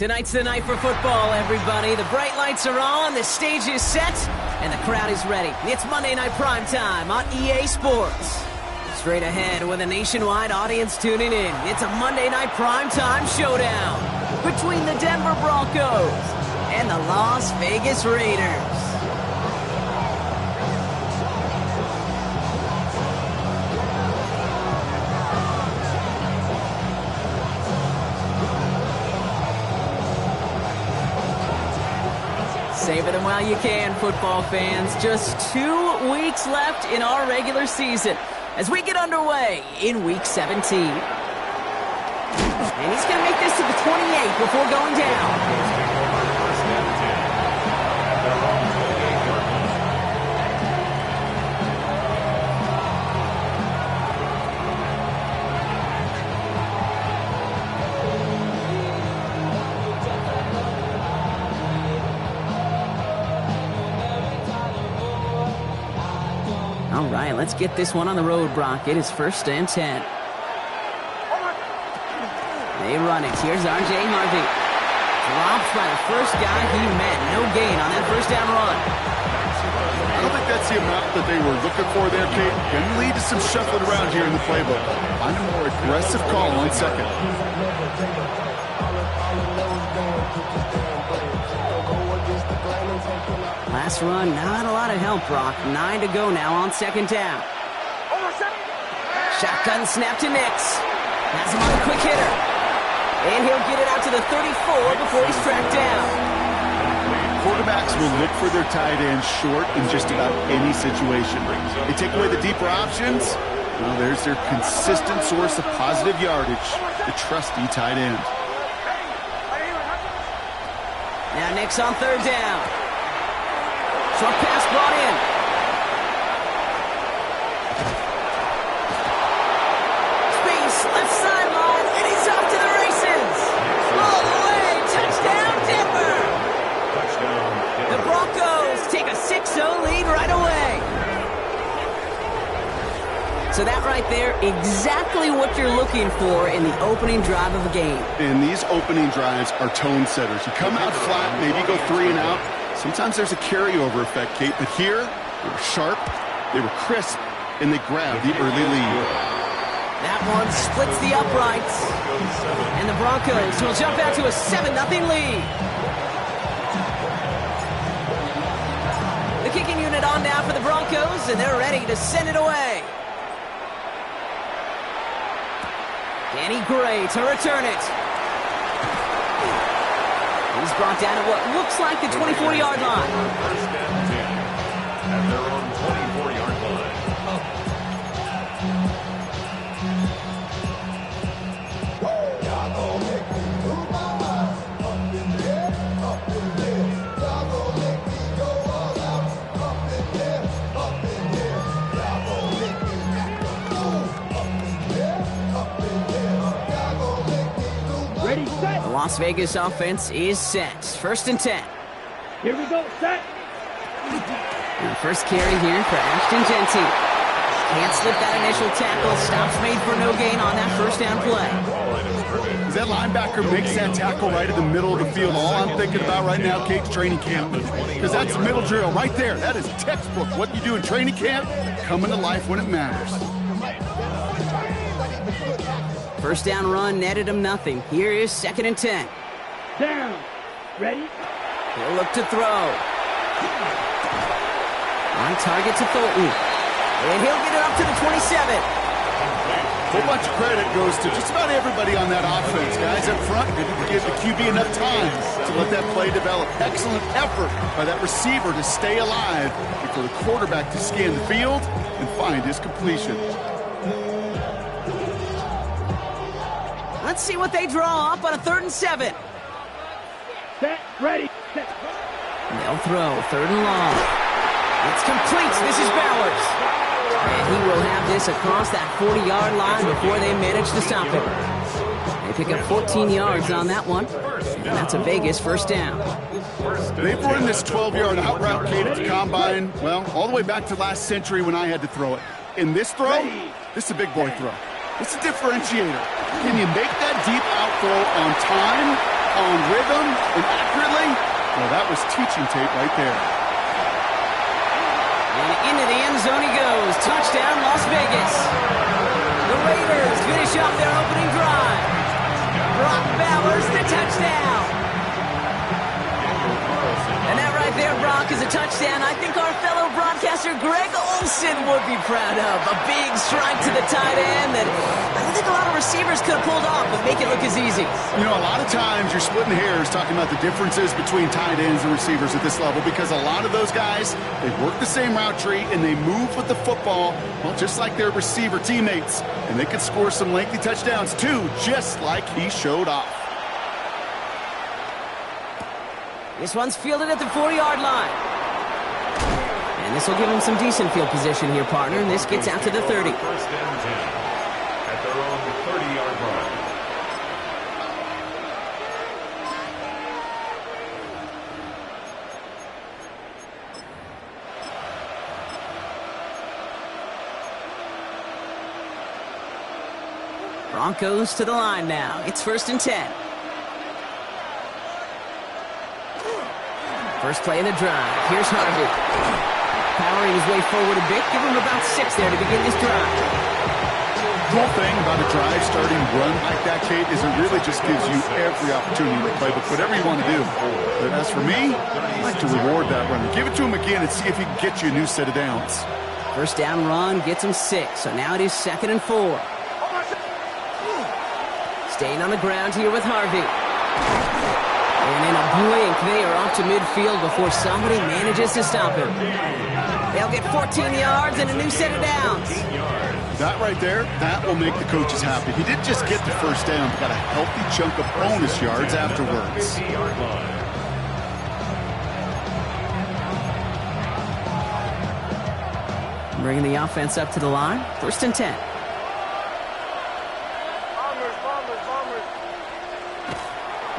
Tonight's the night for football, everybody. The bright lights are on, the stage is set, and the crowd is ready. It's Monday Night Primetime on EA Sports. Straight ahead with a nationwide audience tuning in, it's a Monday Night Primetime showdown between the Denver Broncos and the Las Vegas Raiders. Savor them while you can, football fans. Just 2 weeks left in our regular season as we get underway in Week 17. And he's going to make this to the 28 before going down. All right, let's get this one on the road, Brock. It is 1st and 10. They run it. Here's R.J. Harvey. Drops by the first guy he met. No gain on that first down run. I don't think that's the amount that they were looking for there, Kate. Can lead to some shuffling around here in the playbook. Find a more aggressive call on second. Last run, not a lot of help, Brock. 9 to go now on 2nd down. Shotgun snap to Nix. Has him on a quick hitter. And he'll get it out to the 34 before he's tracked down. Quarterbacks will look for their tight end short in just about any situation. They take away the deeper options. Well, there's their consistent source of positive yardage, the trusty tight end. Now Nix on 3rd down. Short pass brought in. Space, left sideline, and he's off to the races. All the way, touchdown Denver. The Broncos take a 6-0 lead right away. So that right there, exactly what you're looking for in the opening drive of a game. And these opening drives are tone setters. You come out flat, maybe go 3 and out. Sometimes there's a carryover effect, Kate, but here, they were sharp, they were crisp, and they grabbed the early lead. That one splits the uprights, and the Broncos will jump out to a 7-0 lead. The kicking unit on now for the Broncos, and they're ready to send it away. Danny Gray to return it. He's brought down at what looks like the 24-yard line. 1st and 10 at their own 24-yard line. Ready, set. The Las Vegas offense is set. 1st and 10. Here we go, set. And the first carry here for Ashton Genty. Can't slip that initial tackle. Stops made for no gain on that 1st down play. That linebacker makes that tackle right in the middle of the field. All I'm thinking about right now, Kate's training camp. Because that's middle drill right there. That is textbook. What you do in training camp, coming to life when it matters. 1st down run netted him nothing. Here is 2nd and 10. Down. Ready? He'll look to throw. On target to Thornton. And he'll get it up to the 27. A whole bunch of credit goes to just about everybody on that offense. Guys up front didn't give the QB enough time to let that play develop. Excellent effort by that receiver to stay alive and for the quarterback to scan the field and find his completion. Let's see what they draw up on a 3rd and 7. Set. Ready. Set. They'll throw 3rd and long. It's complete. This is Bowers. And he will have this across that 40-yard line before they manage to stop him. They pick up 14 yards on that one. And that's a Vegas 1st down. They've run this 12-yard out route, Kate, at the combine, well, all the way back to last century when I had to throw it. In this throw, this is a big boy throw. It's a differentiator. Can you make that deep out throw on time on rhythm and accurately, well, that was teaching tape right there. And into the end zone he goes. Touchdown, Las Vegas. The Raiders finish off their opening drive. Brock Bowers, the touchdown. And that right there, Brock, is a touchdown I think our fellow broadcaster Greg Olsen would be proud of. A big strike to the tight end that I don't think a lot of receivers could have pulled off, but make it look as easy. You know, a lot of times you're splitting hairs talking about the differences between tight ends and receivers at this level because a lot of those guys, they work the same route tree and they move with the football, well, just like their receiver teammates. And they could score some lengthy touchdowns too, just like he showed off. This one's fielded at the 40-yard line. And this will give him some decent field position here, partner. And this gets out to the 30. First and 10 at their own 30-yard line. Broncos to the line now. It's 1st and 10. First play of the drive. Here's Harvey. Powering his way forward a bit. Give him about 6 there to begin this drive. The whole thing about a drive starting run like that, Kate, is it really just gives you every opportunity in the playbook, whatever you want to do. But as for me, I like to reward that runner. Give it to him again and see if he can get you a new set of downs. First down run gets him 6. So now it is 2nd and 4. Staying on the ground here with Harvey. And in a blink, they are off to midfield before somebody manages to stop him. They'll get 14 yards and a new set of downs. That right there, that will make the coaches happy. He didn't just get the first down, but got a healthy chunk of bonus yards afterwards. Bringing the offense up to the line. 1st and 10.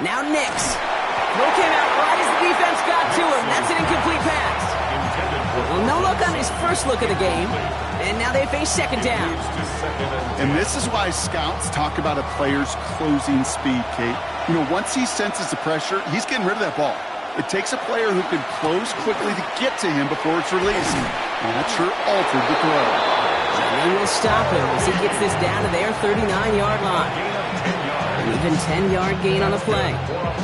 Now Nix. Throw came out right as the defense got to him. That's an incomplete pass. Well, no look on his first look of the game. And now they face 2nd down. And this is why scouts talk about a player's closing speed, Kate. You know, once he senses the pressure, he's getting rid of that ball. It takes a player who can close quickly to get to him before it's released. And that sure altered the throw. And they will stop him as he gets this down to their 39-yard line. An even 10-yard gain on the play.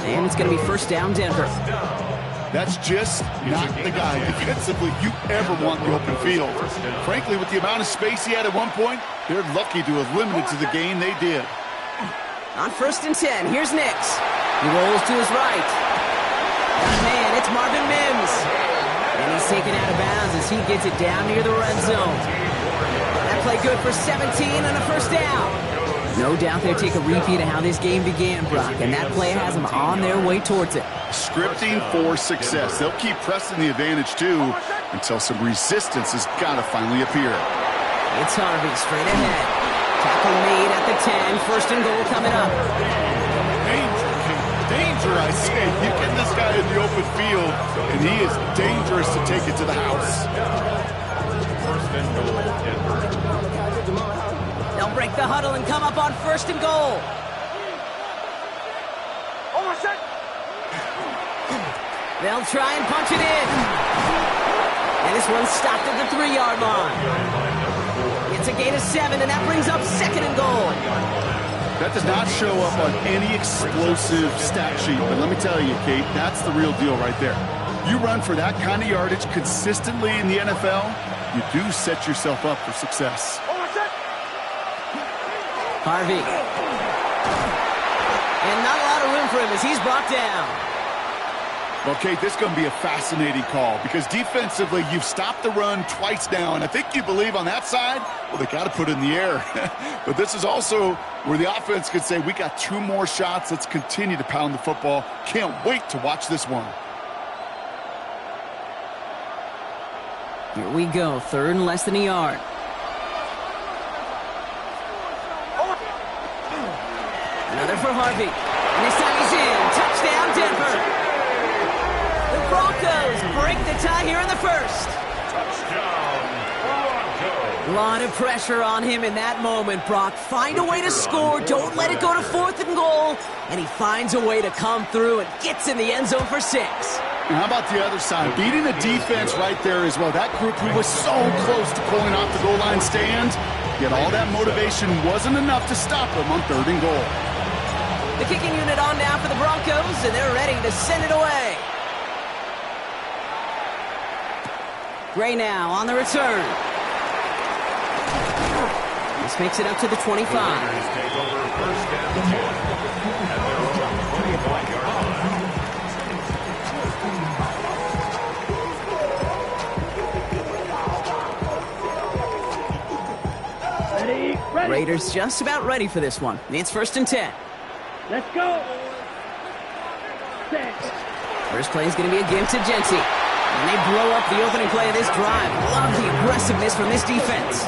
And it's going to be 1st down, Denver. That's just not the guy defensively you ever want the open field. Frankly, with the amount of space he had at one point, they're lucky to have limited to the gain they did. On 1st and 10, here's Nix. He rolls to his right. Man, it's Marvin Mims. And he's taken out of bounds as he gets it down near the red zone. That play good for 17 and a 1st down. No doubt they'll take a repeat of how this game began, Brock, and that play has them on their way towards it. Scripting for success. They'll keep pressing the advantage, too, until some resistance has got to finally appear. It's Harvey straight ahead. Tackle made at the 10. 1st and goal coming up. Danger, I say. You get this guy in the open field, and he is dangerous to take it to the house. 1st and goal, Denver. They'll break the huddle and come up on 1st and goal. They'll try and punch it in. And this one's stopped at the 3-yard line. It's a gain of 7, and that brings up 2nd and goal. That does not show up on any explosive stat sheet, but let me tell you, Kate, that's the real deal right there. You run for that kind of yardage consistently in the NFL, you do set yourself up for success. Harvey. And not a lot of room for him as he's brought down. Well, Kate, this is going to be a fascinating call because defensively, you've stopped the run twice now, and I think you believe on that side, well, they got to put it in the air. But this is also where the offense could say, we got 2 more shots. Let's continue to pound the football. Can't wait to watch this one. Here we go, 3rd and less than a yard. Another for Harvey. And this time he's in. Touchdown, Denver. Broncos break the tie here in the 1st. Touchdown, Broncos. A lot of pressure on him in that moment, Brock. Find a way to score. Don't let it go to 4th and goal. And he finds a way to come through and gets in the end zone for 6. And how about the other side? Beating the defense right there as well. That group who was so close to pulling off the goal line stand, yet all that motivation wasn't enough to stop them on 3rd and goal. The kicking unit on now for the Broncos, and they're ready to send it away. Gray now on the return. This makes it up to the 25. Take over 1st and 10. And they're on the 25-yard line. Ready. Raiders just about ready for this one. It's 1st and 10. Let's go. Set. First play is going to be a give to Genty. And they blow up the opening play of this drive. Love the aggressiveness from this defense.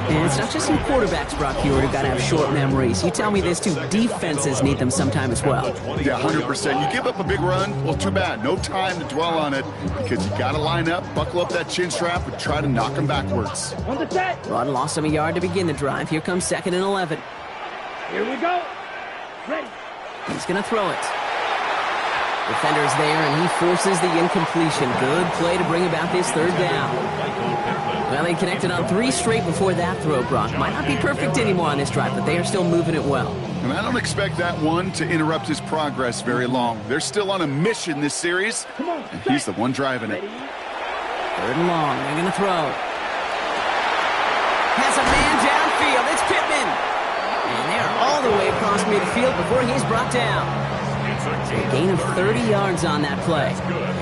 And it's not just some quarterbacks, Brock Hewitt, who've got to have short memories. You tell me this too, defenses need them sometime as well. Yeah, 100%. You give up a big run, well, too bad. No time to dwell on it because you got to line up, buckle up that chin strap, and try to knock them backwards. On the set. Rod lost him a yard to begin the drive. Here comes 2nd and 11. Here we go. Ready. He's going to throw it. Defender's there, and he forces the incompletion. Good play to bring about this 3rd down. Well, they connected on 3 straight before that throw, Brock. Might not be perfect anymore on this drive, but they are still moving it well. And I don't expect that one to interrupt his progress very long. They're still on a mission this series, and he's the one driving it. 3rd and long. They're going to throw. Has a man downfield. It's Pittman. And they're all the way across midfield before he's brought down. So a gain of 30 yards on that play.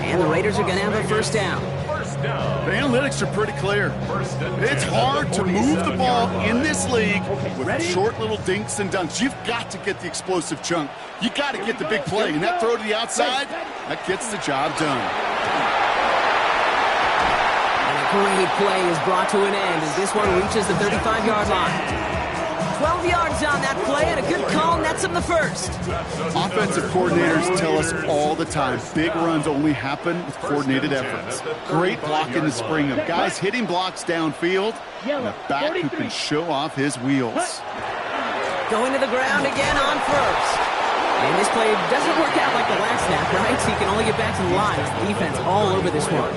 And the Raiders are going to have a 1st down. The analytics are pretty clear. It's hard to move the ball in this league with short little dinks and dunks. You've got to get the explosive chunk. You got to get the big play. And that throw to the outside, that gets the job done. And a great play is brought to an end as this one reaches the 35-yard line. 12 yards on that play, and a good call nets him the 1st. Offensive coordinators tell us all the time, big runs only happen with coordinated efforts. Great block in the spring of guys hitting blocks downfield, and a back who can show off his wheels. Going to the ground again on 1st. And this play doesn't work out like the last snap, right? So he can only get back to the line. Defense all over this one.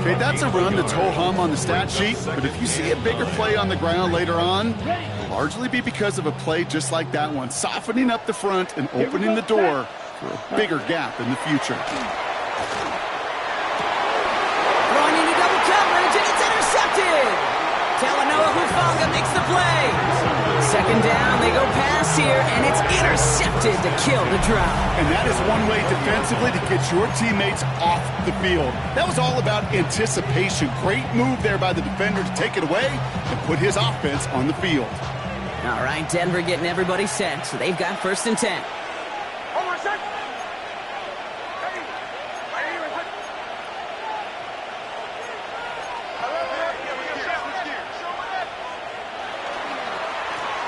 Okay, that's a run that's ho-hum on the stat sheet, but if you see a bigger play on the ground later on, it'll largely be because of a play just like that one, softening up the front and opening the door for a bigger gap in the future. Throwing into double coverage, and it's intercepted! Talanoa Hufanga makes the play. 2nd down, they go pass here, and it's intercepted to kill the drive. And that is one way defensively to get your teammates off the field. That was all about anticipation. Great move there by the defender to take it away and put his offense on the field. All right, Denver getting everybody set, so they've got 1st and 10.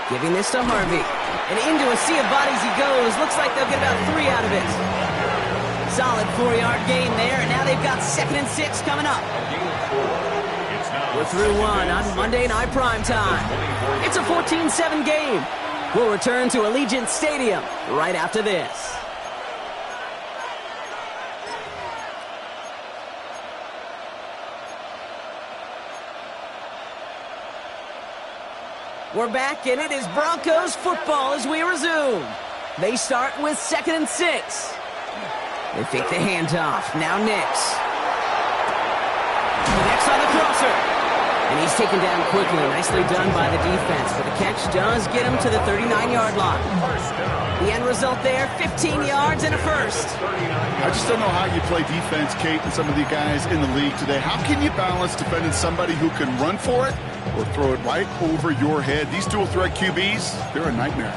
Giving this to Harvey. And into a sea of bodies he goes. Looks like they'll get about 3 out of it. Solid 4-yard gain there, and now they've got 2nd and 6 coming up. We're through one on Monday Night Primetime. It's a 14-7 game. We'll return to Allegiant Stadium right after this. We're back, and it is Broncos football as we resume. They start with 2nd and 6. They fake the handoff. Now Nix. Nix on the crosser. And he's taken down quickly. Nicely done by the defense. But the catch does get him to the 39-yard line. The end result there, 15 yards and a 1st. I just don't know how you play defense, Kate, and some of the guys in the league today. How can you balance defending somebody who can run for it or throw it right over your head? These dual-threat QBs, they're a nightmare.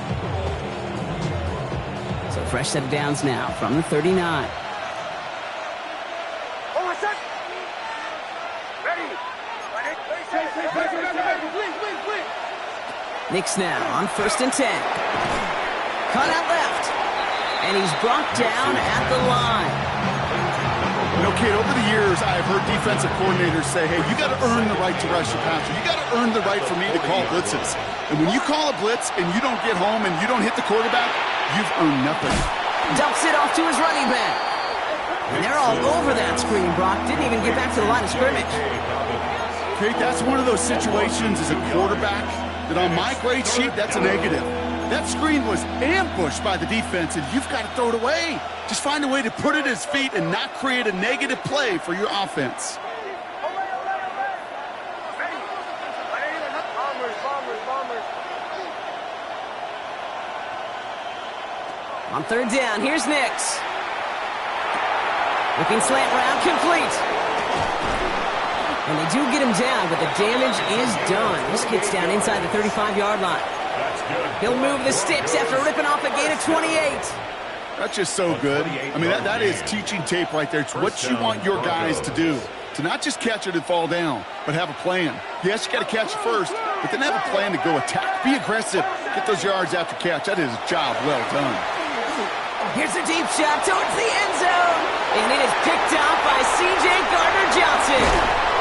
So fresh set of downs now from the 39. Nix now on 1st and 10. Cut out left. And he's brought down at the line. You know, Kate, over the years, I've heard defensive coordinators say, hey, you got to earn the right to rush your passer. You got to earn the right for me to call blitzes. And when you call a blitz and you don't get home and you don't hit the quarterback, you've earned nothing. Dumps it off to his running back. And they're all over that screen, Brock. Didn't even get back to the line of scrimmage. Kate, that's one of those situations as a quarterback that on my grade sheet, that's a negative. That screen was ambushed by the defense, and you've got to throw it away. Just find a way to put it at his feet and not create a negative play for your offense. On third down, here's Nix. Looking slant route, complete. And they do get him down, but the damage is done. This kid's down inside the 35-yard line. He'll move the sticks after ripping off a gain of 28. That's just so good. I mean, that is teaching tape right there. It's what you want your guys to do. To not just catch it and fall down, but have a plan. Yes, you got to catch it first, but then have a plan to go attack. Be aggressive. Get those yards after catch. That is a job well done. Here's a deep shot towards the end zone. And it is picked off by C.J. Gardner-Johnson.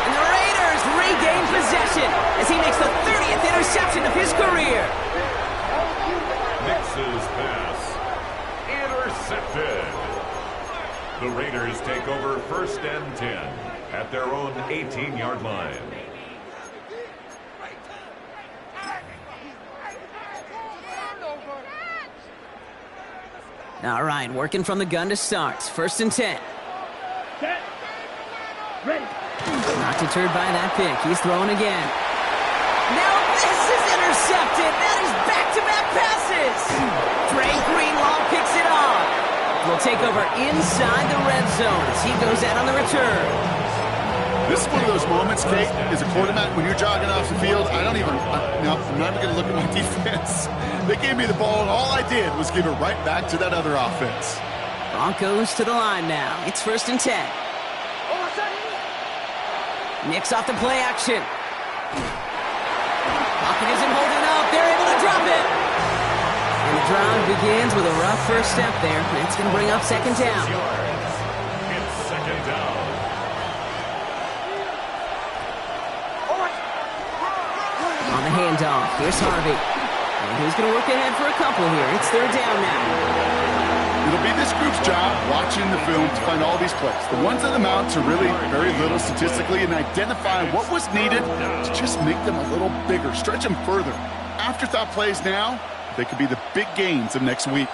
And the Raiders regain possession as he makes the 30th interception of his career. Nix's pass. Intercepted. The Raiders take over 1st and 10 at their own 18-yard line. All right, working from the gun to start. 1st and 10. Set. Ready. Not deterred by that pick. He's throwing again. Now this is intercepted. That is back-to-back passes. Dre Greenlaw picks it off. Will take over inside the red zone as he goes out on the return. This is one of those moments, Kate, as a quarterback, when you're jogging off the field, I'm not even going to look at my defense. They gave me the ball, and all I did was give it right back to that other offense. Broncos to the line now. It's 1st and 10. Nix off the play action. Pocket isn't holding up. They're able to drop it. And the drive begins with a rough first step there. That's going to bring up 2nd down. It's 2nd down. On the handoff, here's Harvey. And he's going to work ahead for a couple here. It's 3rd down now. It'll be this group's job watching the film to find all these plays. The ones that amount to really very little statistically and identify what was needed to just make them a little bigger, stretch them further. Afterthought plays now, they could be the big gains of next week.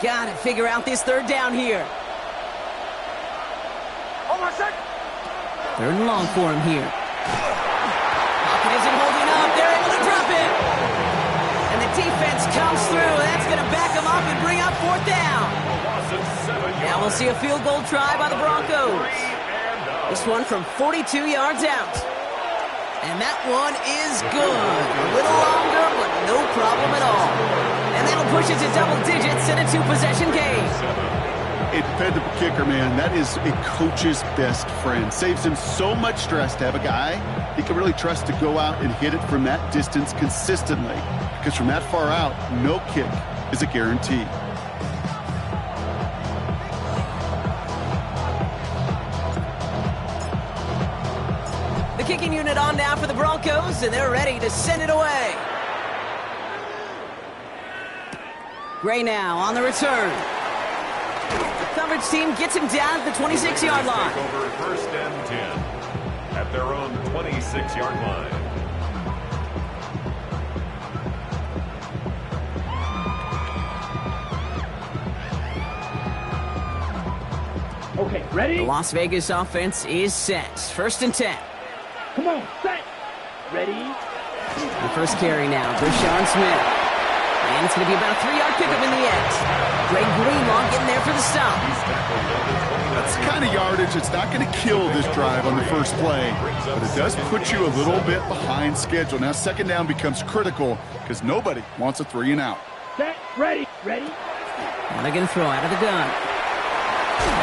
Got to figure out this 3rd down here. 3rd and long for him here. Pocket isn't holding up. They're able to drop it. And the defense comes through. That's going to back them up and bring up 4th down. Now we'll see a field goal try by the Broncos. This one from 42 yards out. And that one is good. A little longer, but no problem at all. And that'll push it to double digits in a 2-possession game. A dependable kicker, man, that is a coach's best friend. Saves him so much stress to have a guy he can really trust to go out and hit it from that distance consistently. Because from that far out, no kick is a guarantee. The kicking unit on now for the Broncos, and they're ready to send it away. Gray now on the return. The coverage team gets him down at the 26-yard line. Take over 1st and 10 at their own 26-yard line. Okay, ready? The Las Vegas offense is set. 1st and 10. Come on, set. Ready? The first carry now, Brashard Smith. And it's going to be about a 3-yard pickup in the end. Greg Greenlaw getting there for the stop. That's the kind of yardage that's not going to kill this drive on the first play, but it does put you a little bit behind schedule. Now 2nd down becomes critical because nobody wants a 3-and-out. Set. Ready. Ready. Now they're going to throw out of the gun.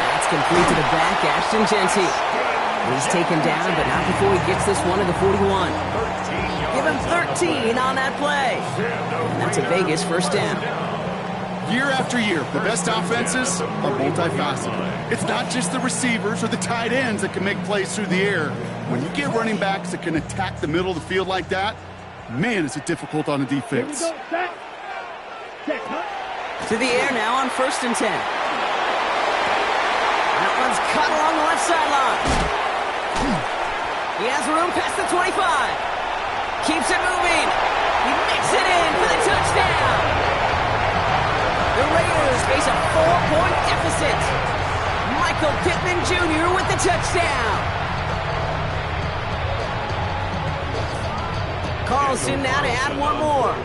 That's complete to the back, Ashton Genty. He's taken down, but not before he gets this one to the 41. Give him 13 on that play. And that's a Vegas 1st down. Year after year, the best offenses are multifaceted. It's not just the receivers or the tight ends that can make plays through the air. When you get running backs that can attack the middle of the field like that, man, is it difficult on the defense. Here we go. Set. Set. Huh? To the air now on 1st and 10. That one's cut along the left sideline. He has room past the 25. Keeps it moving. He makes it in for the touchdown. The Raiders face a 4-point deficit. Michael Pittman Jr. with the touchdown. Carlson now to add one more.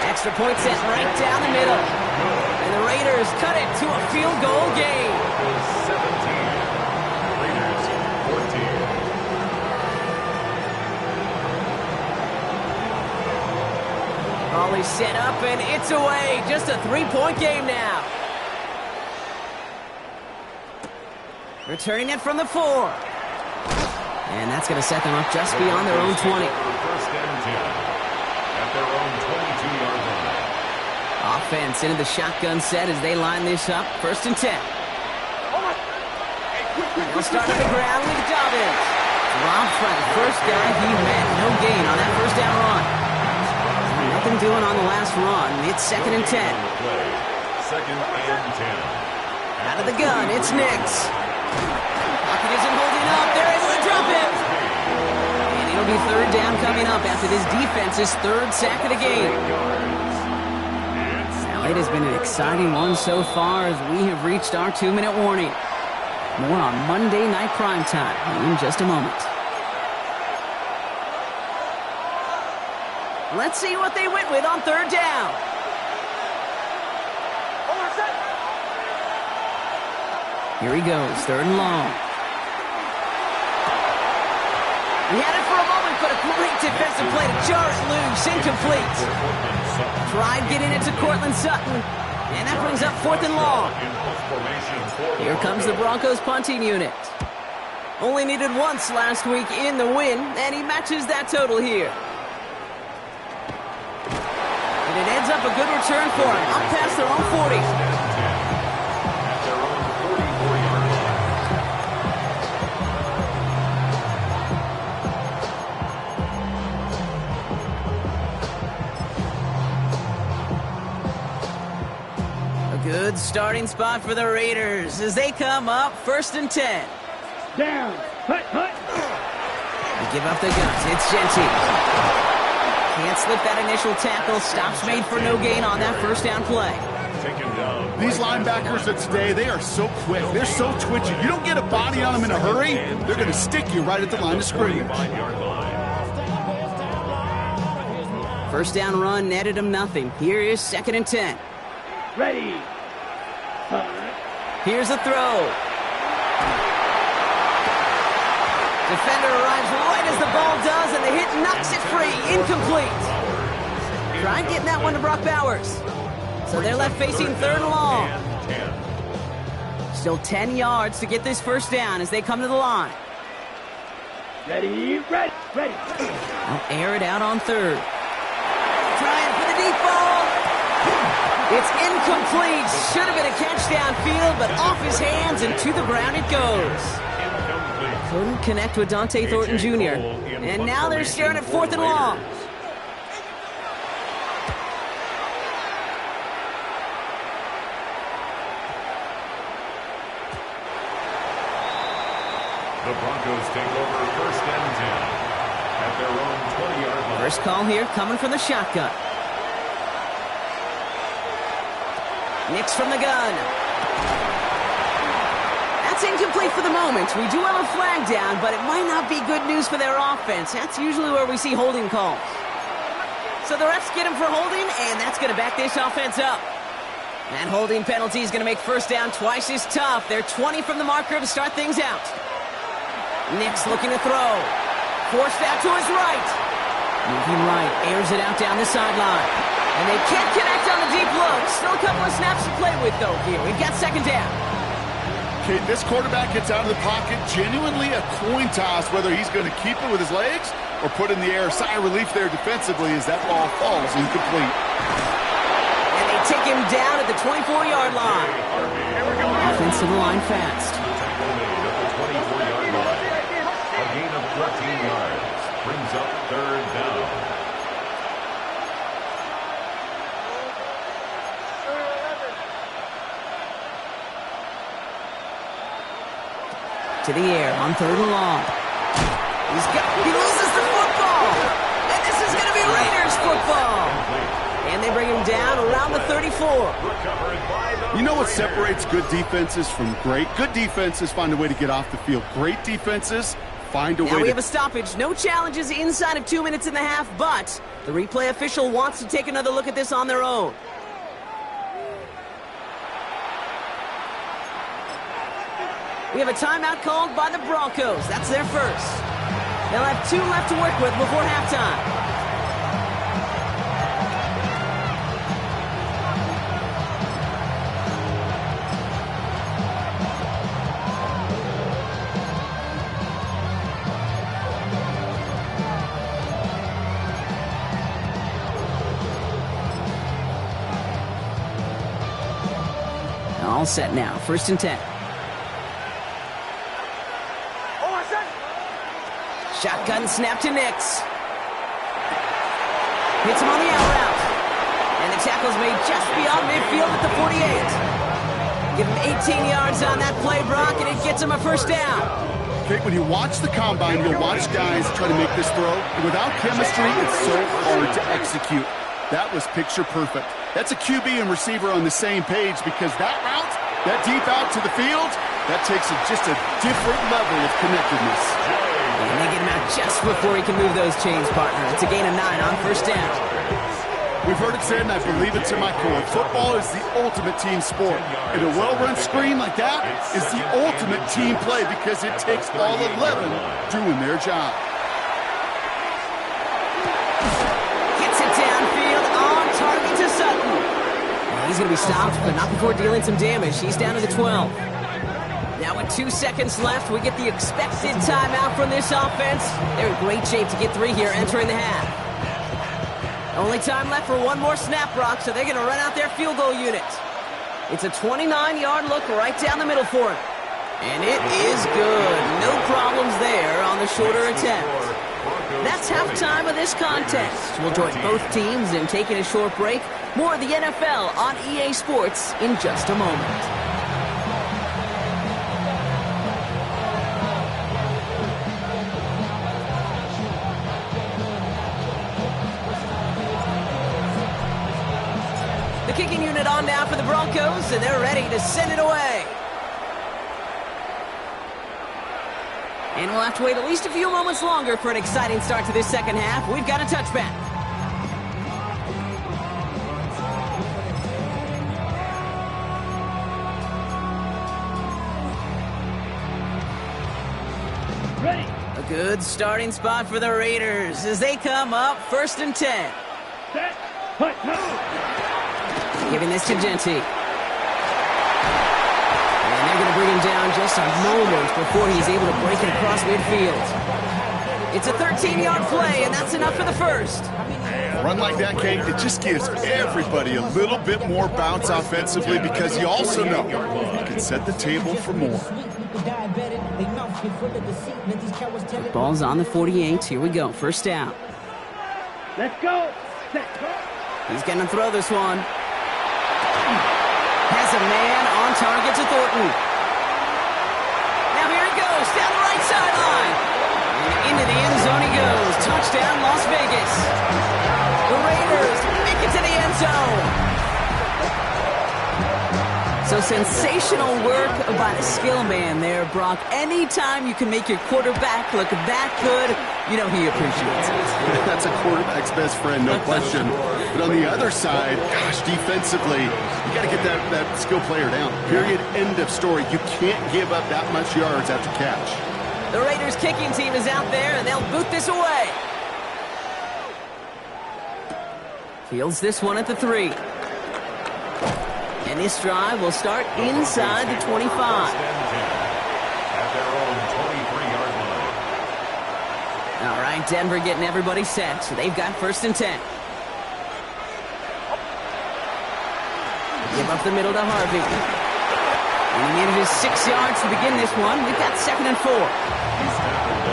Extra point set right down the middle. And the Raiders cut it to a field goal game. 17. Raiders 14. Ollie set up and it's away. Just a 3-point game now. Returning it from the 4. And that's going to set them up just beyond their own 20. 1st and 10 at their own 22-yard line. Offense into the shotgun set as they line this up. 1st and 10. They'll start on the ground with Dobbins. Robbed by the first guy he met. No gain on that 1st down run. Nothing doing on the last run. It's 2nd and 10. 2nd and 10. Out of the gun, it's Nix. Pocket isn't holding up. They're able to drop it. And it'll be 3rd down coming up after this defense's 3rd sack of the game. Now, it has been an exciting one so far as we have reached our 2-minute warning. More on Monday Night Primetime in just a moment. Let's see what they went with on 3rd down. Here he goes, 3rd and long. He had it for a moment, but a great defensive play to jar it loose, incomplete. Tried getting it to Cortland Sutton, and that brings up 4th and long. Here comes the Broncos punting unit. Only needed once last week in the win, and he matches that total here. And it ends up a good return for him, up past their own 40. Good starting spot for the Raiders as they come up 1st and 10. Down. Hut, hut. They give up the guns. It's Genty. Can't slip that initial tackle. Stops made for no gain on that 1st down play. These linebackers of today, they are so quick. They're so twitchy. You don't get a body on them in a hurry, they're going to stick you right at the line of scrimmage. 1st down run netted him nothing. Here is 2nd and 10. Ready. Here's a throw. Defender arrives right as the ball does, and the hit knocks it free. Incomplete. Tried getting that one to Brock Bowers. So they're left facing 3rd and long. Still 10 yards to get this 1st down as they come to the line. Ready. Ready. Ready. They'll air it out on 3rd. Trying for the deep ball. It's incomplete. Should have been a catch downfield, but off his hands and to the ground it goes. Couldn't connect with Dante Thornton Jr. And now they're staring at 4th and long. The Broncos take over 1st and 10 at their own 20-yard line. First call here coming from the shotgun. Nix from the gun. That's incomplete for the moment. We do have a flag down, but it might not be good news for their offense. That's usually where we see holding calls. So the refs get him for holding, and that's going to back this offense up. That holding penalty is going to make 1st down twice as tough. They're 20 from the marker to start things out. Nix looking to throw. Forced out to his right. Moving right, airs it out down the sideline. And they can't connect on the deep look. Still a couple of snaps to play with, though, here. We've got 2nd down. Okay, this quarterback gets out of the pocket. Genuinely a coin toss whether he's going to keep it with his legs or put in the air. Sigh of relief there defensively as that ball falls incomplete. And they take him down at the 24-yard line. Offensive line fast. Tackle made at the 24-yard line. A gain of 14 yards brings up third down. To the air on third and long. He loses the football. And this is going to be Raiders football. And they bring him down around the 34. You know what separates good defenses from great? Good defenses find a way to get off the field. Great defenses find a way to... Now we have a stoppage. No challenges inside of 2 minutes and a half, but the replay official wants to take another look at this on their own. We have a timeout called by the Broncos. That's their first. They'll have 2 left to work with before halftime. All set now. First and 10. Shotgun snap to Nix. Hits him on the out route. And the tackle's made just beyond midfield at the 48. Give him 18 yards on that play, Brock, and it gets him a first down. Okay, when you watch the combine, you'll watch guys try to make this throw. Without chemistry, it's so hard to execute. That was picture perfect. That's a QB and receiver on the same page because that route, that deep out to the field, that takes just a different level of connectedness. And they get him out just before he can move those chains, partner. It's a gain of 9 on first down. We've heard it said, and I believe it to my core, football is the ultimate team sport. And a well-run screen like that is the ultimate team play because it takes all 11 doing their job. Gets it downfield on target to Sutton. Well, he's going to be stopped, but not before dealing some damage. He's down to the 12. Now with 2 seconds left, we get the expected timeout from this offense. They're in great shape to get 3 here entering the half. Only time left for one more snap, Brock, so they're going to run out their field goal unit. It's a 29-yard look right down the middle for him. And it is good. No problems there on the shorter attempt. That's halftime of this contest. We'll join both teams in taking a short break. More of the NFL on EA Sports in just a moment. Kicking unit on now for the Broncos, and they're ready to send it away. And we'll have to wait at least a few moments longer for an exciting start to this second half. We've got a touchback. Ready. A good starting spot for the Raiders as they come up first and 10. Set. Hut, hut. Giving this to Genty. And they're going to bring him down just a moment before he's able to break it across midfield. It's a 13-yard play, and that's enough for the first. A run like that, Kate, it just gives everybody a little bit more bounce offensively because you also know you can set the table for more. Ball's on the 48. Here we go. First down. Let's go. Set. He's going to throw this one. Has a man on target to Thornton. Now here he goes, down the right sideline. And into the end zone he goes. Touchdown, Las Vegas. The Raiders make it to the end zone. So sensational work by the skill man there, Brock. Anytime you can make your quarterback look that good, you know he appreciates it. That's a quarterback's best friend, no question. But on the other side, gosh, defensively, you got to get that skill player down. Period. End of story. You can't give up that much yards after catch. The Raiders kicking team is out there, and they'll boot this away. Fields this one at the 3. And this drive will start inside the 25. At their own 23-yard line. All right, Denver getting everybody set, so they've got 1st and 10. Give up the middle to Harvey. And he needed his 6 yards to begin this one. We've got 2nd and 4.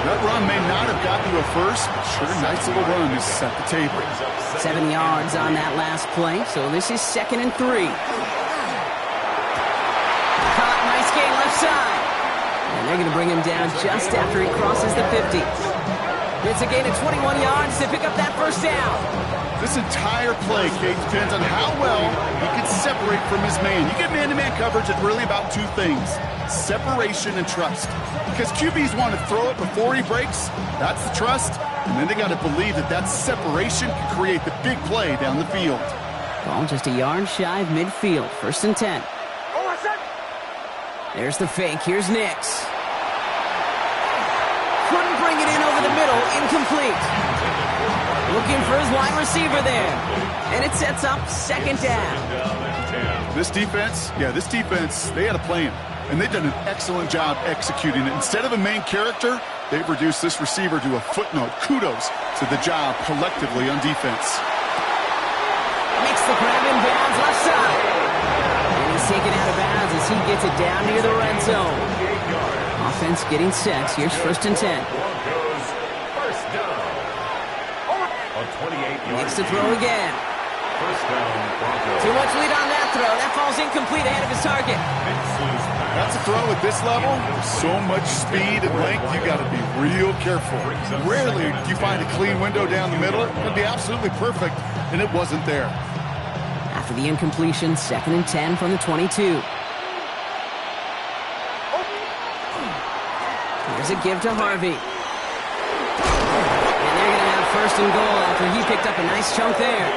That run may not have gotten you a first, but sure, nice little run to set the table. 7 yards on that last play, so this is 2nd and 3. Caught, nice gain left side. And they're going to bring him down just after he crosses the 50. It's a gain of 21 yards to pick up that 1st down. This entire play, Kate, depends on how well he can separate from his man. You get man-to-man coverage, it's really about 2 things: separation and trust. Because QBs want to throw it before he breaks. That's the trust. And then they got to believe that that separation can create the big play down the field. Ball just a yard shy of midfield. 1st and 10. There's the fake. Here's Nix. Couldn't bring it in over the middle. Incomplete. Looking for his wide receiver there. And it sets up 2nd down. This defense, they had a plan. And they've done an excellent job executing it. Instead of a main character, they've reduced this receiver to a footnote. Kudos to the job collectively on defense. Makes the grab in bounds left side. And he's taken out of bounds as he gets it down near the red zone. Offense getting set. Here's 1st and 10. Broncos, 1st down. A 28-yard Needs to throw again. 1st down, Broncos. Too much lead on that throw. That falls incomplete ahead of his target. That's a throw at this level. So much speed and length, you got to be real careful. Rarely do you find a clean window down the middle. It'd be absolutely perfect, and it wasn't there. After the incompletion, 2nd and 10 from the 22. Here's a give to Harvey. And they're going to have 1st and goal after he picked up a nice chunk there.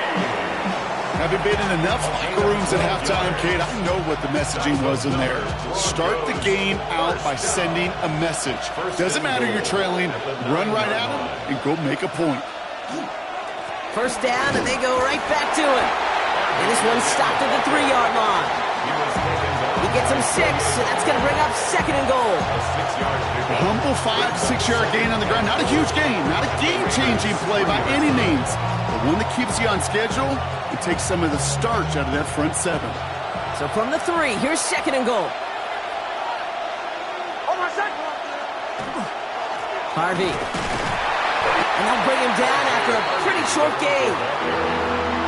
Having been in enough locker rooms at halftime, Kate, I know what the messaging was in there. Start the game out by sending a message. Doesn't matter you're trailing, run right at them and go make a point. 1st down, and they go right back to it. And this one stopped at the 3-yard line. He gets him 6, and that's going to bring up 2nd and goal. A humble 5-6-yard gain on the ground. Not a huge gain, not a game-changing play by any means. But one that keeps you on schedule and takes some of the starch out of that front 7. So from the 3, here's 2nd and goal. Harvey. And they'll bring him down after a pretty short gain.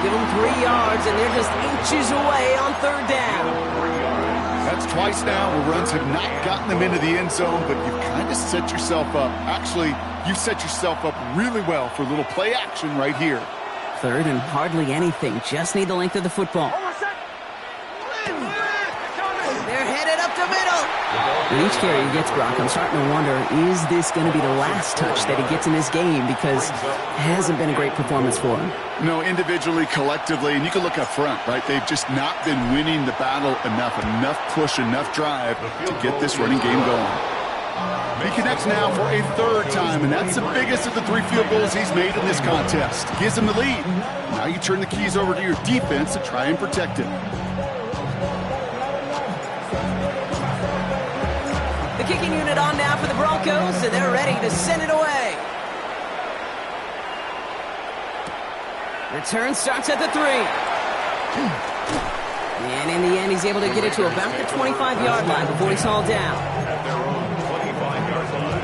Give him 3 yards, and they're just inches away on 3rd down. That's twice now where runs have not gotten them into the end zone, but you've kind of set yourself up. Actually, you set yourself up really well for a little play action right here. 3rd and hardly anything. Just need the length of the football. They're headed up the middle. With each carry he gets, Brock, I'm starting to wonder, is this going to be the last touch that he gets in this game? Because it hasn't been a great performance for him. No, individually, collectively, and you can look up front, right? They've just not been winning the battle enough push, enough drive to get this running game going. He connects now for a 3rd time, and that's the biggest of the 3 field goals he's made in this contest. Gives him the lead. Now you turn the keys over to your defense to try and protect it. The kicking unit on now for the Broncos, and they're ready to send it away. Return starts at the 3. And in the end, he's able to get it to about the 25-yard line before he's hauled down. At their own 25-yard line.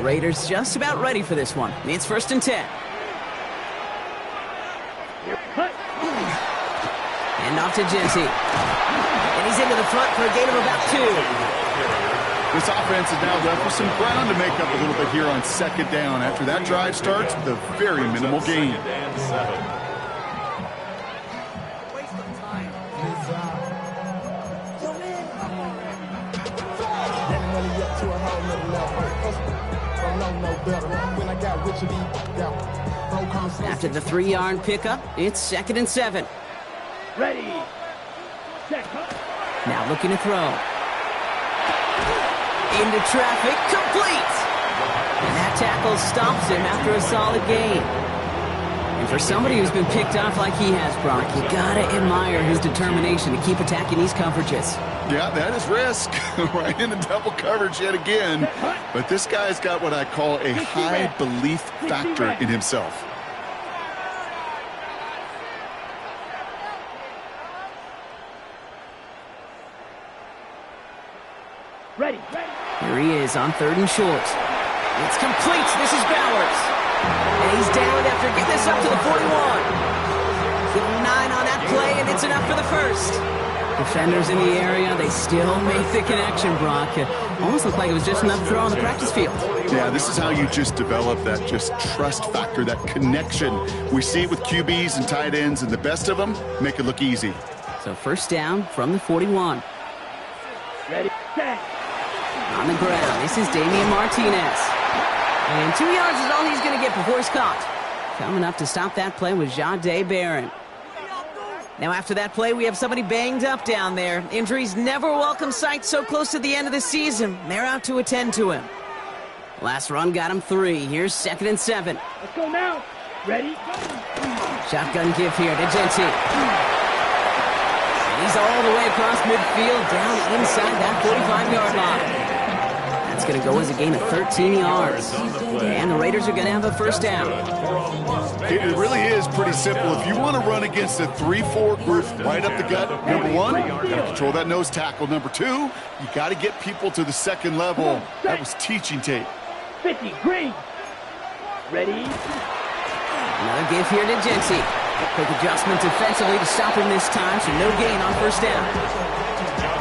Raiders just about ready for this one. It's 1st and 10. And off to Genty. And he's into the front for a gain of about 2. This offense is now left with some ground to make up a little bit here on 2nd down after that drive starts with a very minimal gain. After the 3-yard pickup, it's 2nd and 7. Ready. Set. Now looking to throw. Into traffic, complete! And that tackle stops him after a solid gain. And for somebody who's been picked off like he has, Brock, you gotta admire his determination to keep attacking these coverages. Yeah, that is risk. Right into double coverage yet again. But this guy's got what I call a high belief factor in himself. Ready. Here he is on 3rd and short. It's complete. This is Bowers. And he's down after getting this up to the 41. Give him 9 on that play, and it's enough for the first. Defenders in the area, they still make the connection, Brock. It almost looked like it was just another throw on the practice field. Yeah, this is how you just develop that just trust factor, that connection. We see it with QBs and tight ends, and the best of them make it look easy. So first down from the 41. Ready, set. On the ground, this is Damian Martinez. And 2 yards is all he's going to get before he's caught. Coming up to stop that play was Jahdae Barron. Now after that play, we have somebody banged up down there. Injuries never a welcome sight so close to the end of the season. They're out to attend to him. Last run got him 3. Here's 2nd and 7. Let's go now. Ready. Shotgun give here to Genty. And he's all the way across midfield down inside that 45-yard line. That's going to go as a gain of 13 yards. And the Raiders are going to have a first down. It really is pretty simple. If you want to run against a 3-4 group right up the gut, number 1, you got to control that nose tackle. Number 2, you got to get people to the second level. That was teaching tape. 50, green. Ready. Another give here to Genty. Quick adjustment defensively to stop him this time, so no gain on first down.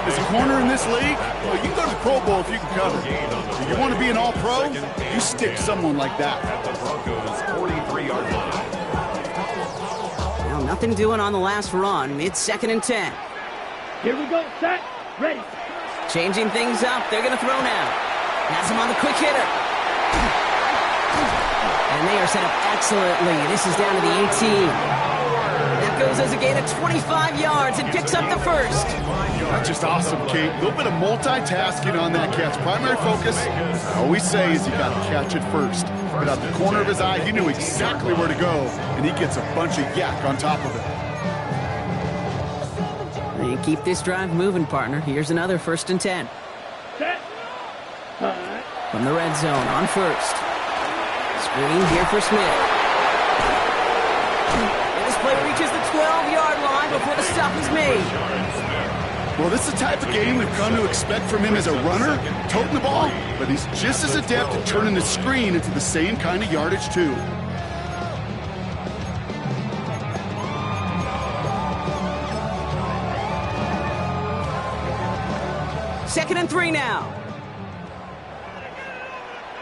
As a corner in this league, well, you can go to the Pro Bowl if you can cover. If you want to be an all-pro, you stick someone like that. At the Broncos' 43-yard line. Well, nothing doing on the last run. It's 2nd and 10. Here we go. Set. Ready. Changing things up. They're going to throw now. Has him on the quick hitter. And they are set up excellently. This is down to the 18. That goes as a gain of 25 yards and picks up the first. That's just awesome, Kate. A little bit of multitasking on that catch. Primary focus, I always say, is you got to catch it first. But out the corner of his eye, he knew exactly where to go, and he gets a bunch of yak on top of it. And keep this drive moving, partner. Here's another 1st and 10. Set. From the red zone on first. Screen here for Smith. And this play reaches the 12-yard line before the stop is made. Well, this is the type of game we've come to expect from him as a runner, toting the ball, but he's just as adept at turning the screen into the same kind of yardage, too. Second and 3 now.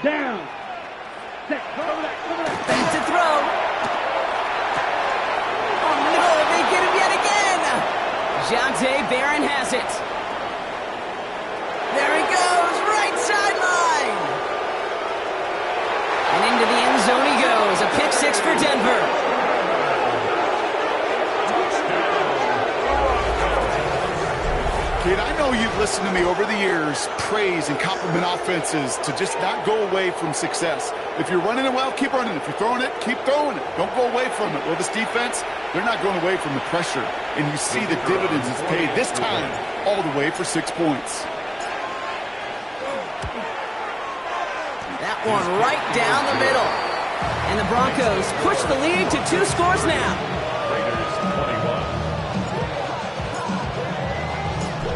Down. Set. Cover that. Back to throw. Oh, no, they get him yet again. Jahdae Barron has it. There he goes, right sideline. And into the end zone he goes. A pick 6 for Denver. Kid, I know you've listened to me over the years praise and compliment offenses to just not go away from success. If you're running it well, keep running it. If you're throwing it, keep throwing it. Don't go away from it. Well, this defense, they're not going away from the pressure. And you see the dividends it's paid this time all the way for 6 points. That one right down the middle. And the Broncos push the lead to 2 scores now.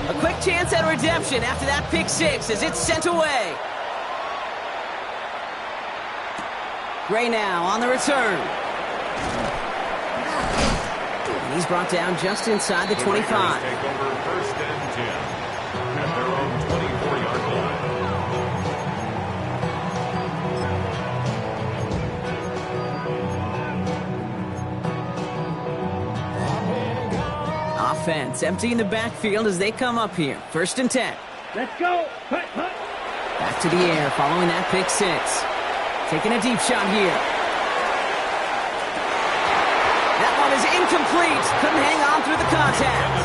A quick chance at redemption after that pick 6 as it's sent away. Gray now on the return. And he's brought down just inside the 25. Take over 1st and 10 at their own 24-yard line. Offense emptying the backfield as they come up here. 1st and 10. Let's go. Hut. Back to the air following that pick 6. Taking a deep shot here. That one is incomplete. Couldn't hang on through the contact.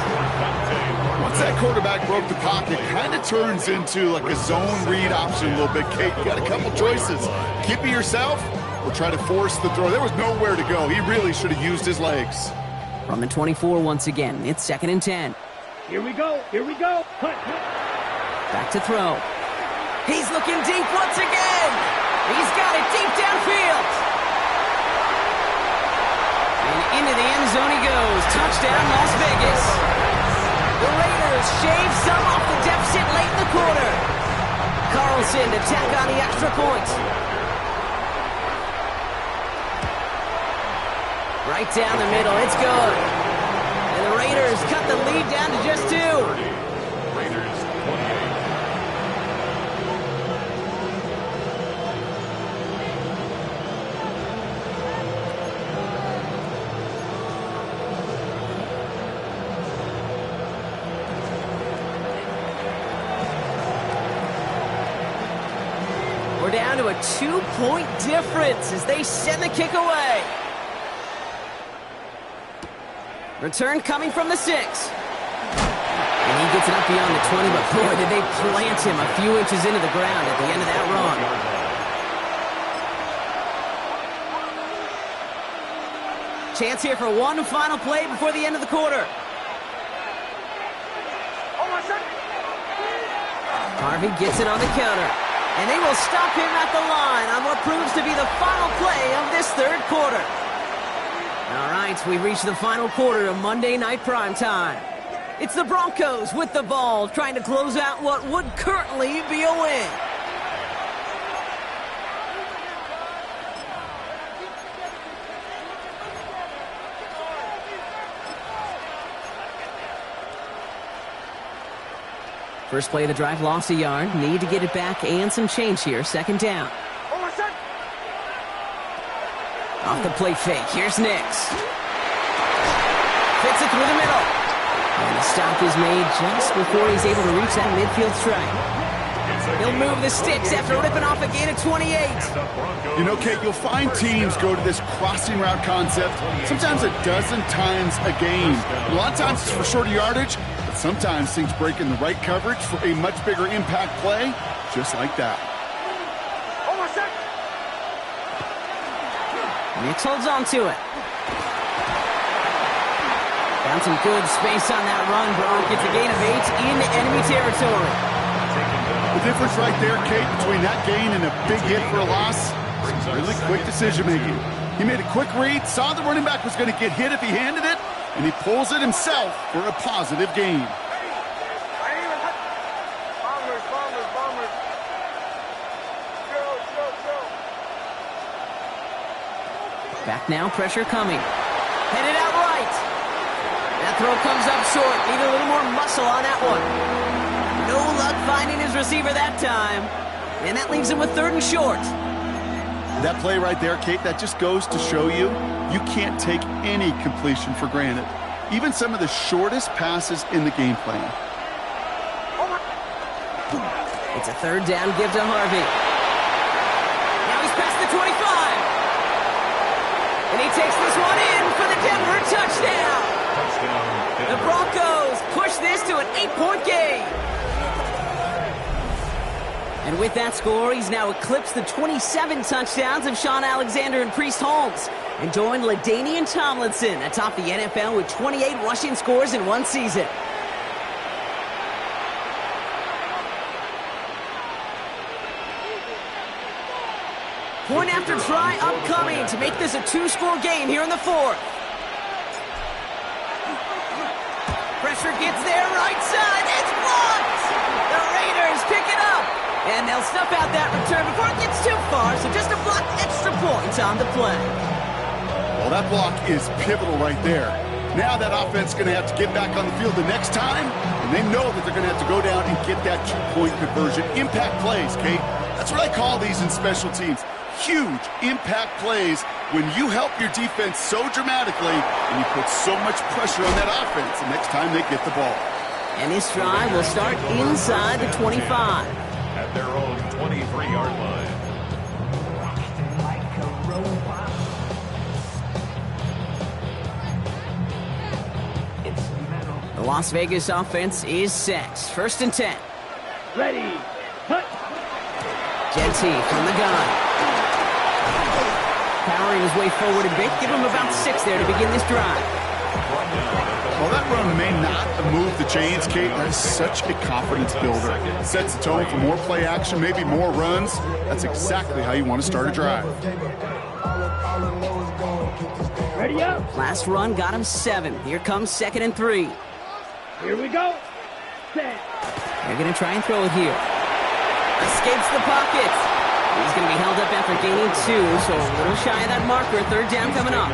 Once that quarterback broke the pocket, kind of turns into like a zone read option a little bit, Kate. You got a couple choices. Keep it yourself or try to force the throw. There was nowhere to go. He really should have used his legs. From the 24 once again, it's 2nd and 10. Here we go. Here we go. Cut. Back to throw. He's looking deep once again. He's got it deep downfield. And into the end zone he goes. Touchdown, Las Vegas. The Raiders shave some off the deficit late in the quarter. Carlson to tack on the extra point. Right down the middle, it's good. And the Raiders cut the lead down to just 2. Raiders 28. We're down to a 2-point difference as they send the kick away. Return coming from the 6. And he gets it up beyond the 20, but boy, did they plant him a few inches into the ground at the end of that run. Chance here for one final play before the end of the quarter. Harvey gets it on the counter. And they will stop him at the line on what proves to be the final play of this 3rd quarter. All right, we reach the final quarter of Monday Night Primetime. It's the Broncos with the ball, trying to close out what would currently be a win. First play of the drive, lost a yard. Need to get it back and some change here. 2nd down. Off the play fake. Here's Nix. Fits it through the middle. And the stop is made just before he's able to reach that midfield strike. He'll move the sticks after ripping off a gain of 28. You know, Kate, you'll find teams go to this crossing route concept sometimes a dozen times a game. A lot of times it's for shorter yardage, but sometimes things break in the right coverage for a much bigger impact play, just like that. Nix holds on to it. Found some good space on that run. Bronk gets a gain of 8 in enemy territory. The difference right there, Kate, between that gain and a big hit for a loss, really quick decision-making. He made a quick read, saw the running back was going to get hit if he handed it, and he pulls it himself for a positive gain. Back now, pressure coming. Headed out right. That throw comes up short. Need a little more muscle on that one. No luck finding his receiver that time. And that leaves him with 3rd and short. That play right there, Kate, that just goes to show you, you can't take any completion for granted. Even some of the shortest passes in the game plan. It's a 3rd down give to Harvey. Now he's past the 25. And he takes this one in for the Denver touchdown. The Broncos push this to an 8-point game. And with that score, he's now eclipsed the 27 touchdowns of Sean Alexander and Priest Holmes and joined LaDainian Tomlinson atop the NFL with 28 rushing scores in one season. Point after try upcoming to make this a 2-score game here in the 4th. Pressure gets there, right side, it's blocked! The Raiders pick it up, and they'll snuff out that return before it gets too far, so just a block extra points on the play. Well, that block is pivotal right there. Now that offense is going to have to get back on the field the next time, and they know that they're going to have to go down and get that 2-point conversion. Impact plays, Kate. That's what I call these in special teams. Huge impact plays when you help your defense so dramatically and you put so much pressure on that offense the next time they get the ball. And this drive will start inside the 25. At their own 23-yard line. The Las Vegas offense is set. 1st and 10. Ready. Cut. Genty from the gun. powering his way forward a bit. Give him about 6 there to begin this drive. Well, that run may not have moved the chains, Kate. That is such a confidence builder. It sets the tone for more play action, maybe more runs. That's exactly how you want to start a drive. Ready up. Last run got him 7. Here comes 2nd and 3. Here we go. Set. They're going to try and throw it here. Escapes the pocket. He's going to be held up after gaining 2, so a little shy of that marker. 3rd down coming up.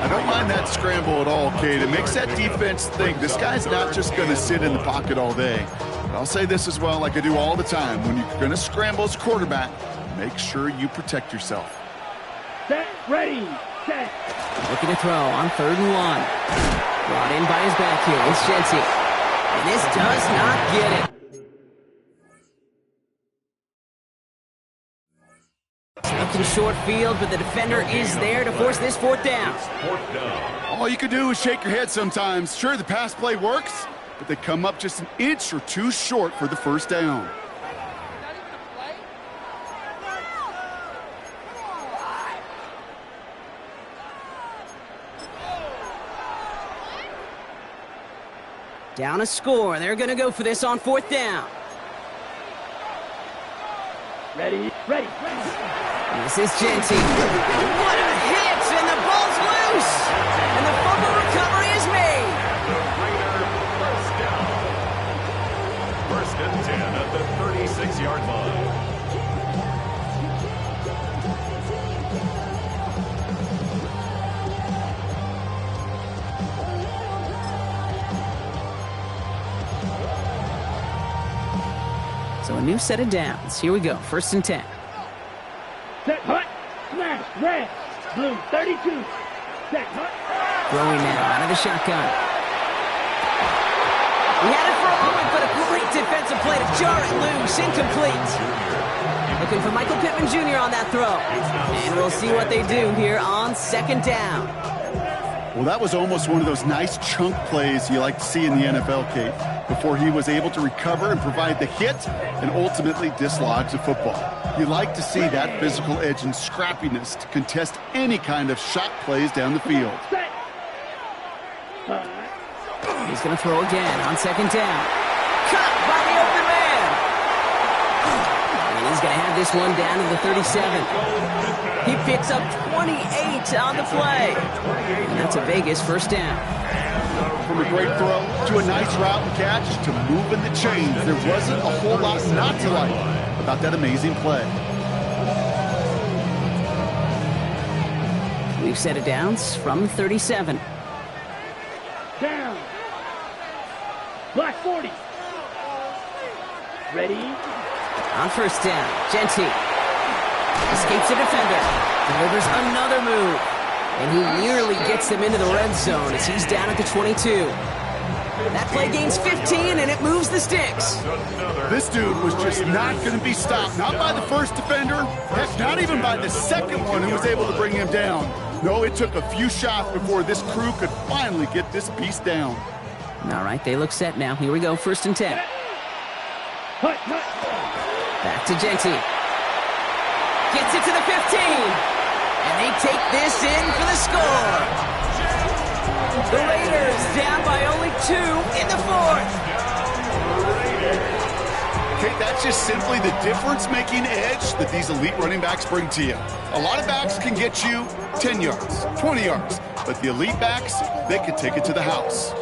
I don't mind that scramble at all, Kate. It makes that defense think this guy's not just going to sit in the pocket all day. But I'll say this as well, like I do all the time. When you're going to scramble as quarterback, make sure you protect yourself. Set. Ready. Set. Looking to throw on 3rd and 1. Brought in by his back here. It's Jency. And this does not get it. Looking short field, but the defender is there to force this 4th down. All you can do is shake your head sometimes. Sure, the pass play works, but they come up just an inch or 2 short for the 1st down. Down a score. They're going to go for this on 4th down. Ready. Ready. Ready. This is Jency. What a hit, and the ball's loose. And the fumble recovery is made. The Raider 1st down. 1st and 10 at the 36-yard line. So a new set of downs. Here we go. 1st and 10. Set. Hut. Smash. Red. Blue. 32. Set. Hut. Throwing now out of the shotgun. He had it for a moment, but a great defensive play to jar it loose. Incomplete. Looking for Michael Pittman Jr. on that throw. And we'll see what they do here on 2nd down. Well, that was almost one of those nice chunk plays you like to see in the NFL, Kate, before he was able to recover and provide the hit and ultimately dislodge the football. You like to see that physical edge and scrappiness to contest any kind of shot plays down the field. Set. He's going to throw again on 2nd down. Cut by the open man. And he's going to have this one down to the 37. He picks up 28 on the play. And that's a Vegas 1st down. From a great throw to a nice route and catch to moving the chains, there wasn't a whole lot not to like about that amazing play. We've set it downs from 37. Down. Black 40. Ready. On 1st down, Jency escapes the defender, delivers another move, and he nearly gets them into the red zone as he's down at the 22. That play gains 15, and it moves the sticks. This dude was just not going to be stopped, not by the 1st defender, heck, not even by the 2nd one who was able to bring him down. No, it took a few shots before this crew could finally get this beast down. All right, they look set now. Here we go, 1st and 10. Hut. Hut. Back to Jency. Gets it to the 15. And they take this in for the score. The Raiders down by only 2 in the 4th. Okay, that's just simply the difference-making edge that these elite running backs bring to you. A lot of backs can get you 10 yards, 20 yards, but the elite backs, they can take it to the house.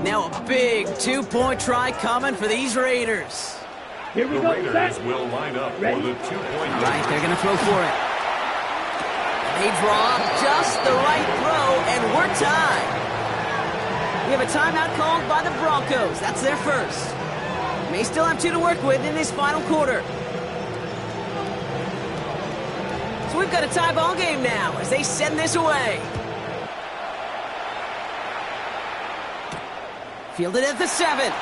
Now a big 2-point try coming for these Raiders. Here we The go. Raiders Set. will line up for Ready. the 2-point. All right, they're going to throw for it. They draw up just the right throw, and we're tied. We have a timeout called by the Broncos. That's their first. May still have 2 to work with in this final quarter. So we've got a tie ball game now as they send this away. Fielded at the 7.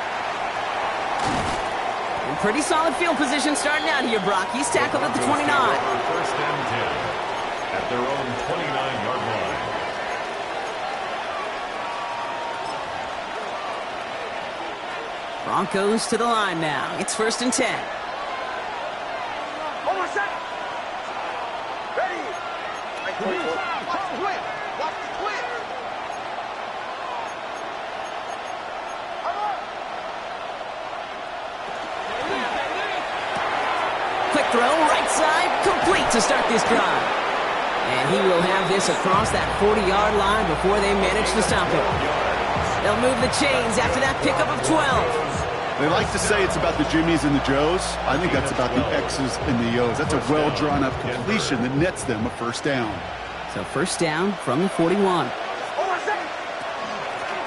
In pretty solid field position starting out here, Brock. He's tackled at the 29. 1st and 10 at their own 29-yard line. Broncos to the line now. It's 1st and 10. Hold on a second. Ready. Watch the twin. Watch the twin. Quick throw, right side, complete to start this drive. And he will have this across that 40-yard line before they manage to stop him. They'll move the chains after that pickup of 12. They like to say it's about the Jimmies and the Joes. I think that's about the X's and the O's. That's a well-drawn-up completion that nets them a first down. So 1st down from the 41. Hold on a second.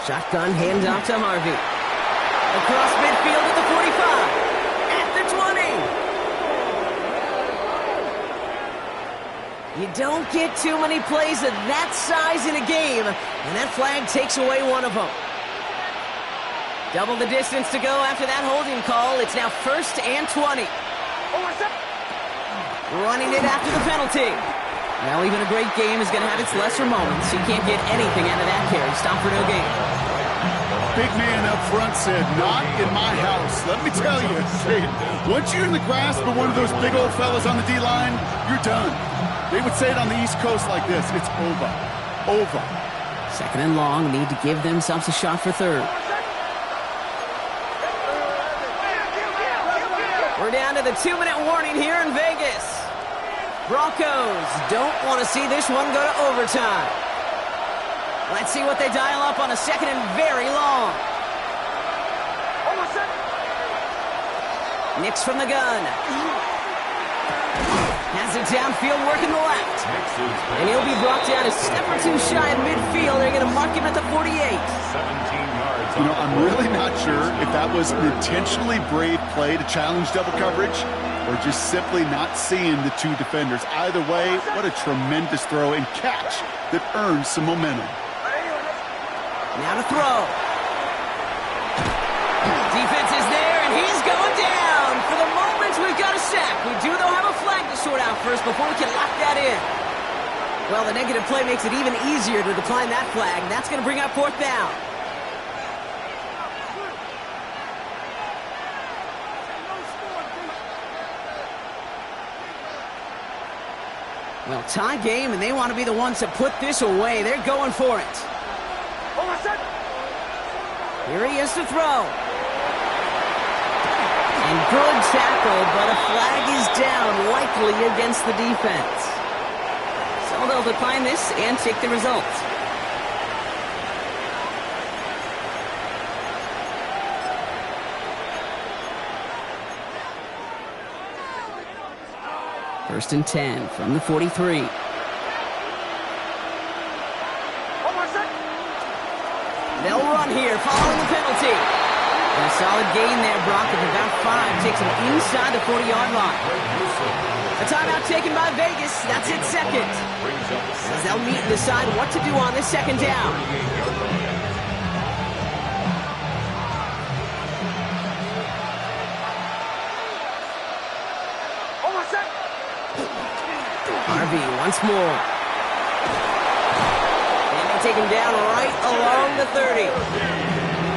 Shotgun handoff to Harvey. Across midfield at the 45. At the 20. You don't get too many plays of that size in a game, and that flag takes away one of them. Double the distance to go after that holding call. It's now 1st and 20. Hold on a second. Running it after the penalty. Well, even a great game is going to have its lesser moments. You can't get anything out of that carry. Stop for no gain. Big man up front said, not in my house. Let me tell you, once you're in the grasp of one of those big old fellas on the D-line, you're done. They would say it on the East Coast like this. It's over. Over. 2nd and long. Need to give themselves a shot for 3rd. We're down to the 2-minute warning here in Vegas. Broncos don't want to see this one go to overtime. Let's see what they dial up on a 2nd and very long. Hold on a second. Nix from the gun. Has it downfield working the left. And he'll be brought down a step or two shy of midfield. They're going to mark him at the 48. 17 yards. You know, I'm really not sure if that was an intentionally brave play to challenge double coverage or just simply not seeing the two defenders. Either way, what a tremendous throw and catch that earns some momentum. Now to throw. Defense is there, and he's going down. For the moment, we've got a sack. We do, though, have a flag to sort out first before we can lock that in. Well, the negative play makes it even easier to decline that flag. That's going to bring up 4th down. Well, tie game, and they want to be the ones to put this away. They're going for it. Hold on a second. Here he is to throw. And good tackle, but a flag is down, likely against the defense. So they'll decline this and take the result. First and 10 from the 43. Hold on a second. They'll run here following the penalty. And a solid gain there, Brock, of about 5. Takes him inside the 40-yard line. A timeout taken by Vegas. That's its 2nd. As they'll meet and decide what to do on this 2nd down. Hold on a second. Harvey once more. And they take him down right along the 30.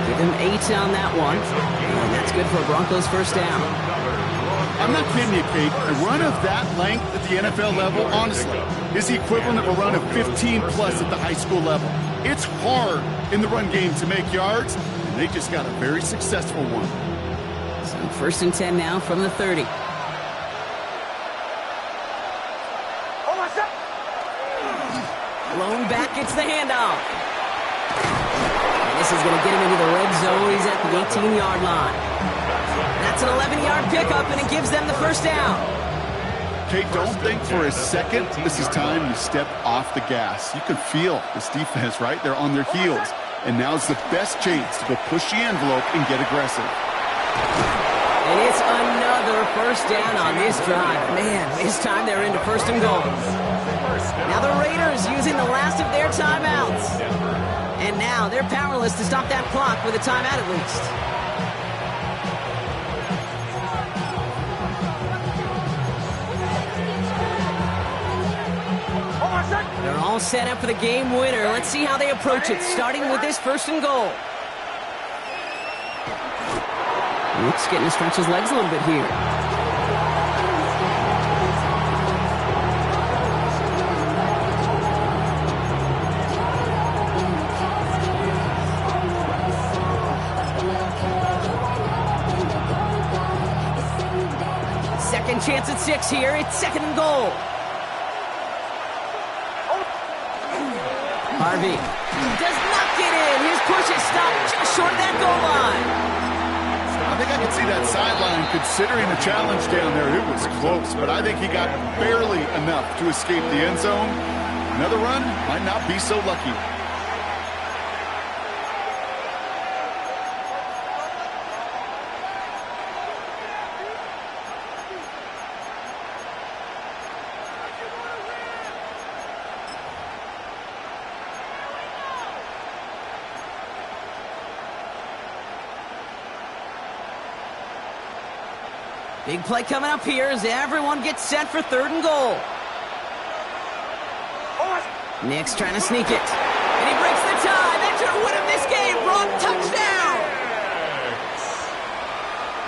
Give him 8 on that one. And that's good for a Broncos 1st down. I'm not kidding you, Kate. A run of that length at the NFL level, honestly, is the equivalent of a run of 15-plus at the high school level. It's hard in the run game to make yards, and they just got a very successful one. So 1st and 10 now from the 30. Hold on a second. Blown back, it's the handoff. And this is going to get him into the red zone. He's at the 18-yard line. That's an 11-yard pickup, and it gives them the 1st down. Kate, don't think for a second this is time to step off the gas. You can feel this defense, right? They're on their heels. And now's the best chance to go push the envelope and get aggressive. And it's another 1st down on this drive. Man, this time they're into 1st and goal. Now the Raiders using the last of their timeouts. And now they're powerless to stop that clock with a timeout at least. They're all set up for the game winner. Let's see how they approach it, starting with this 1st and goal. Looks getting to stretch his legs a little bit here. Second chance at 6 here. It's 2nd and goal. Harvey does not get in. His push is stopped just short of that goal line. I think I can see that sideline considering the challenge down there. It was close, but I think he got barely enough to escape the end zone. Another run might not be so lucky. Big play coming up here as everyone gets set for 3rd and goal. Nick's trying to sneak it. And he breaks the tie. That should win him this game. Brock, touchdown!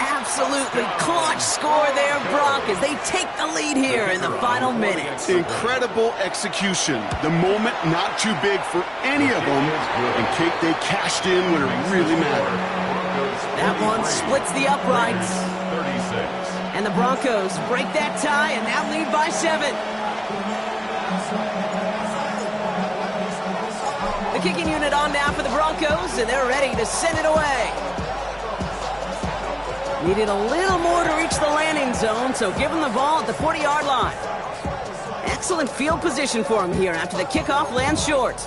Absolutely clutch score there, Brock, as they take the lead here in the final minutes. Incredible execution. The moment not too big for any of them. And Kate, they cashed in when it really mattered. That one splits the uprights. 36. And the Broncos break that tie and now lead by 7. The kicking unit on now for the Broncos, and they're ready to send it away. Needed a little more to reach the landing zone, so give them the ball at the 40-yard line. Excellent field position for him here after the kickoff lands short.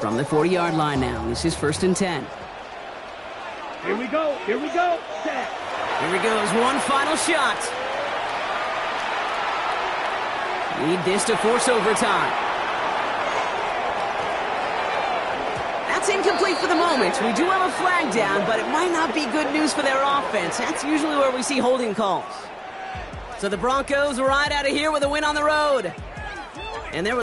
From the 40-yard line now, this is 1st and 10. Here we go, set. Here he goes, one final shot. Need this to force overtime. That's incomplete for the moment. We do have a flag down, but it might not be good news for their offense. That's usually where we see holding calls. So the Broncos ride out of here with a win on the road. And there was